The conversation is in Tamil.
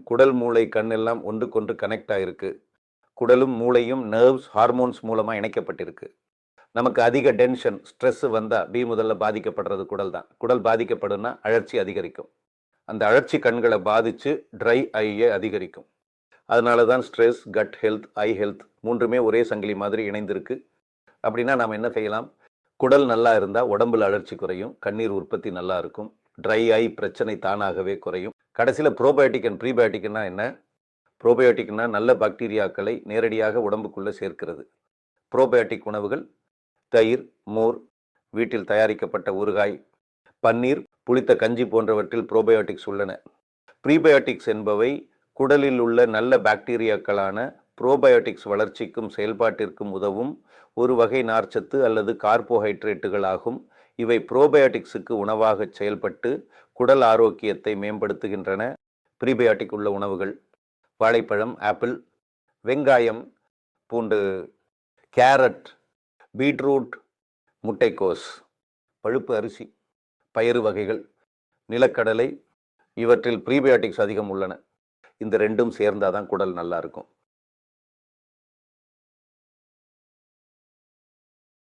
குடல், மூளை, கண் எல்லாம் ஒன்றுக்கொன்று கனெக்ட் ஆயிருக்கு. குடலும் மூளையும் நர்வ்ஸ், ஹார்மோன்ஸ் மூலமா இணைக்கப்பட்டிருக்கு. நமக்கு அதிக டென்ஷன், ஸ்ட்ரெஸ் வந்தா முதல்ல பாதிக்கப்படுறது குடல் தான். குடல் பாதிக்கப்படும்னா அழற்சி அதிகரிக்கும். அந்த அழற்சி கண்களை பாதிச்சு ட்ரை ஐயை அதிகரிக்கும். அதனால தான் ஸ்ட்ரெஸ், கட் ஹெல்த், ஐ ஹெல்த் மூன்றுமே ஒரே சங்கிலி மாதிரி இணைந்திருக்கு. அப்படின்னா நாம் என்ன செய்யலாம்? குடல் நல்லா இருந்தால் உடம்புல அழற்சி குறையும், கண்ணீர் உற்பத்தி நல்லா இருக்கும், ட்ரை ஐ பிரச்சனை தானாகவே குறையும். கடைசியில் ப்ரோபயோட்டிக் அண்ட் ப்ரீபயோட்டிக்னா என்ன? ப்ரோபயோட்டிக்னா நல்ல பாக்டீரியாக்களை நேரடியாக உடம்புக்குள்ளே சேர்க்கிறது. ப்ரோபயோட்டிக் உணவுகள் தயிர், மோர், வீட்டில் தயாரிக்கப்பட்ட ஊறுகாய், பன்னீர், புளித்த கஞ்சி போன்றவற்றில் ப்ரோபயோட்டிக்ஸ் உள்ளன. ப்ரீபயோட்டிக்ஸ் என்பவை குடலில் உள்ள நல்ல பாக்டீரியாக்களான ப்ரோபயோட்டிக்ஸ் வளர்ச்சிக்கும் செயல்பாட்டிற்கும் உதவும் ஒரு வகை நார்ச்சத்து அல்லது கார்போஹைட்ரேட்டுகள் ஆகும். இவை ப்ரோபயோட்டிக்ஸுக்கு உணவாக செயல்பட்டு குடல் ஆரோக்கியத்தை மேம்படுத்துகின்றன. ப்ரீபயோட்டிக் உள்ள உணவுகள் வாழைப்பழம், ஆப்பிள், வெங்காயம், பூண்டு, கேரட், பீட்ரூட், முட்டைக்கோஸ், பழுப்பு அரிசி, பயறு வகைகள், நிலக்கடலை, இவற்றில் ப்ரீபயோட்டிக்ஸ் அதிகம் உள்ளன. இந்த ரெண்டும் சேர்ந்தாதான் குடல் நல்லா இருக்கும்.